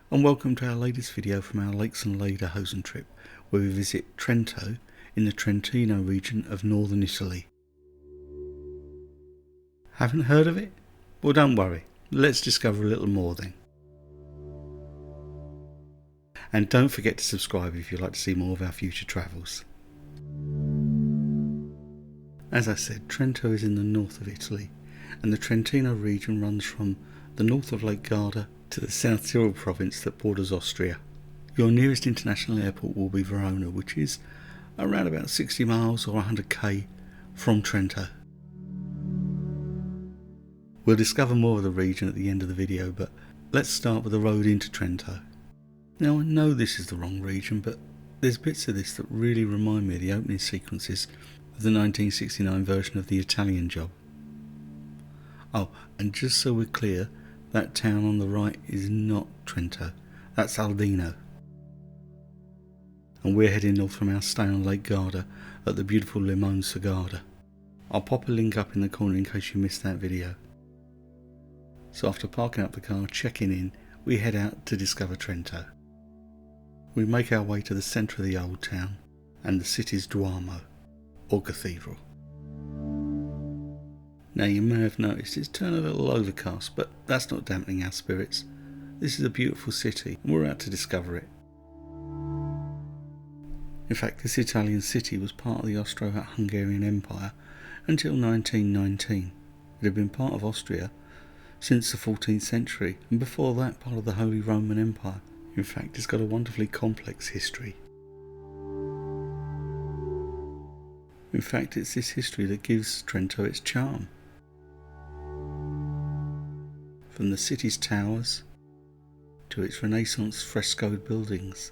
and welcome to our latest video from our Lakes and Lederhosen trip, where we visit Trento in the Trentino region of northern Italy. Haven't heard of it? Well, don't worry, let's discover a little more then. And don't forget to subscribe if you'd like to see more of our future travels. As I said, Trento is in the north of Italy, and the Trentino region runs from the north of Lake Garda to the South Tyrol province that borders Austria. Your nearest international airport will be Verona, which is around about 60 miles or 100 km from Trento. We'll discover more of the region at the end of the video, but let's start with the road into Trento. Now, I know this is the wrong region, but there's bits of this that really remind me of the opening sequences of the 1969 version of The Italian Job. Oh, and just so we're clear, that town on the right is not Trento, that's Aldino. And we're heading north from our stay on Lake Garda at the beautiful Limone Sul Garda. I'll pop a link up in the corner in case you missed that video. So after parking up the car, checking in, we head out to discover Trento. We make our way to the centre of the old town and the city's Duomo, or cathedral. Now, you may have noticed it's turned a little overcast, but that's not dampening our spirits. This is a beautiful city and we're out to discover it. In fact, this Italian city was part of the Austro-Hungarian Empire until 1919. It had been part of Austria since the 14th century, and before that part of the Holy Roman Empire. In fact, it's got a wonderfully complex history. In fact, it's this history that gives Trento its charm. From the city's towers to its Renaissance frescoed buildings.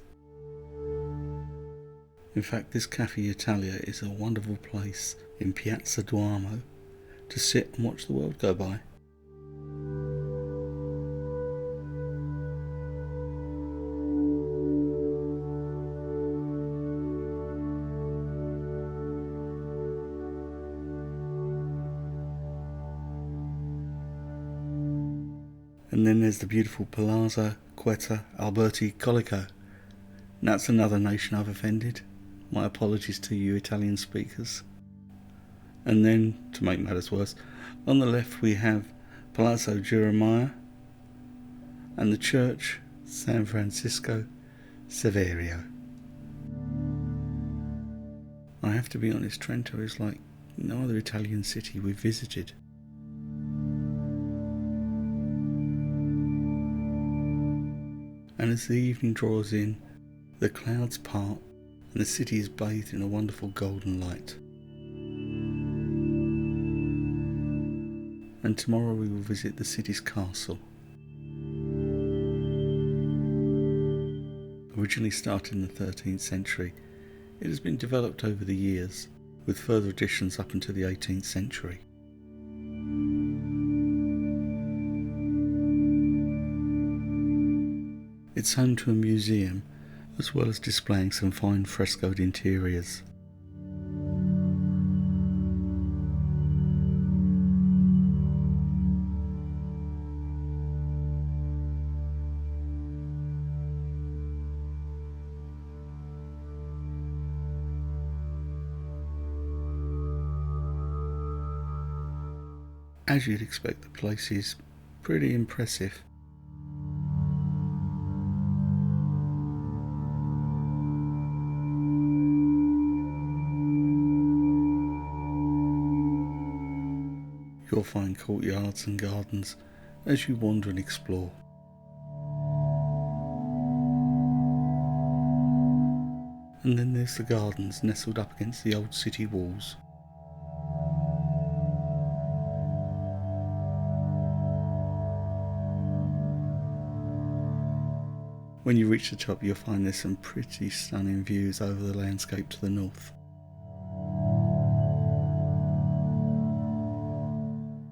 In fact, this Cafe Italia is a wonderful place in Piazza Duomo to sit and watch the world go by. And then there's the beautiful Palazzo Quetta Alberti Collico. And that's another nation I've offended. My apologies to you Italian speakers. And then, to make matters worse, on the left we have Palazzo Jeremiah and the church San Francisco Saverio. I have to be honest, Trento is like no other Italian city we've visited. And as the evening draws in, the clouds part and the city is bathed in a wonderful golden light. And tomorrow we will visit the city's castle. Originally started in the 13th century, it has been developed over the years, with further additions up until the 18th century. It's home to a museum, as well as displaying some fine frescoed interiors. As you'd expect, the place is pretty impressive. You'll find courtyards and gardens as you wander and explore. And then there's the gardens nestled up against the old city walls. When you reach the top, you'll find there's some pretty stunning views over the landscape to the north.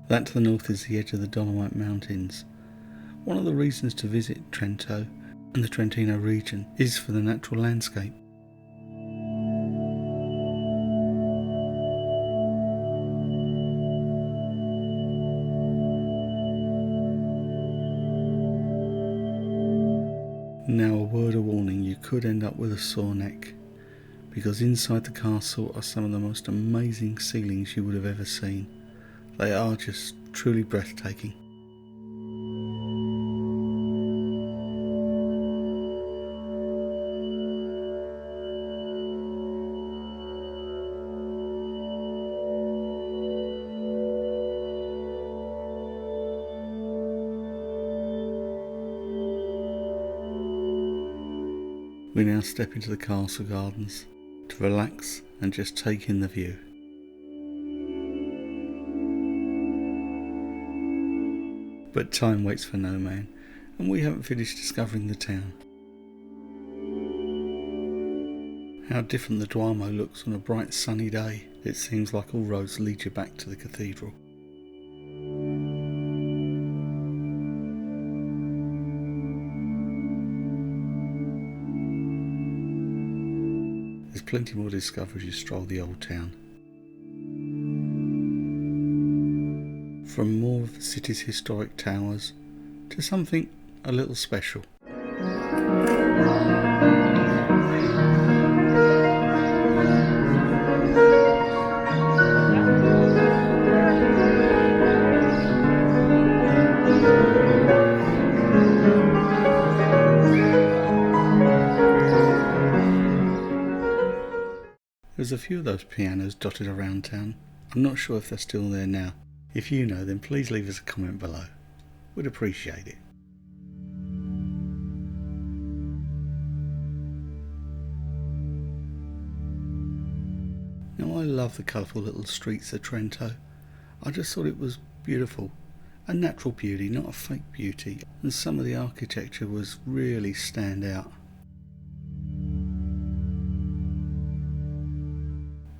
That to the north is the edge of the Dolomites Mountains. One of the reasons to visit Trento and the Trentino region is for the natural landscape. Now, a word of warning, you could end up with a sore neck, because inside the castle are some of the most amazing ceilings you would have ever seen. They are just truly breathtaking. We now step into the castle gardens to relax and just take in the view. But time waits for no man, and we haven't finished discovering the town. How different the Duomo looks on a bright sunny day. It seems like all roads lead you back to the cathedral. There's plenty more to discover as you stroll the old town. From more of the city's historic towers to something a little special. There's a few of those pianos dotted around town. I'm not sure if they're still there now. If you know, then please leave us a comment below. We'd appreciate it. Now, I love the colourful little streets of Trento. I just thought it was beautiful. A natural beauty, not a fake beauty. And some of the architecture was really stand out.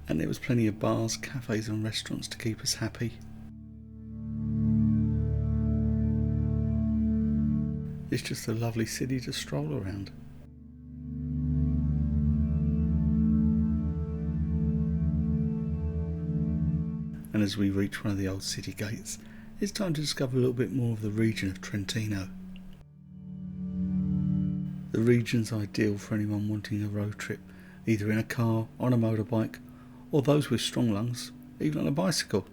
And there was plenty of bars, cafes and restaurants to keep us happy. It's just a lovely city to stroll around. And as we reach one of the old city gates, it's time to discover a little bit more of the region of Trentino. The region's ideal for anyone wanting a road trip, either in a car, on a motorbike, or those with strong lungs, even on a bicycle.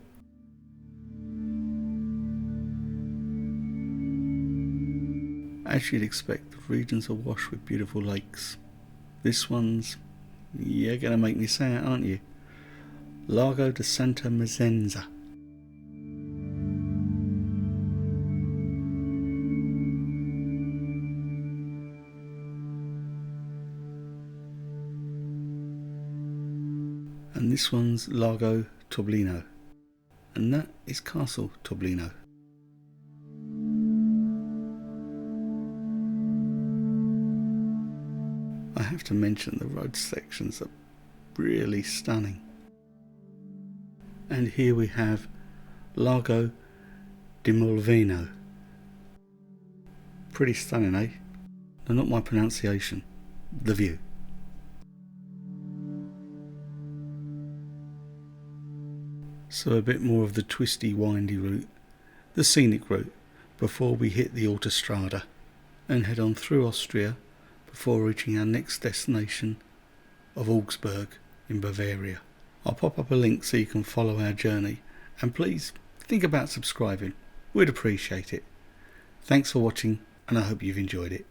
As you'd expect, the region's awash with beautiful lakes. This one's, you're going to make me say it, aren't you? Lago di Santa Mezenza. And this one's Lago Toblino, and that is Castle Toblino. I have to mention the road sections are really stunning. And here we have Lago di Molveno. Pretty stunning, eh? No, not my pronunciation, the view. So a bit more of the twisty, windy route, the scenic route, before we hit the Autostrada and head on through Austria before reaching our next destination of Augsburg in Bavaria. I'll pop up a link so you can follow our journey, and please think about subscribing. We'd appreciate it. Thanks for watching, and I hope you've enjoyed it.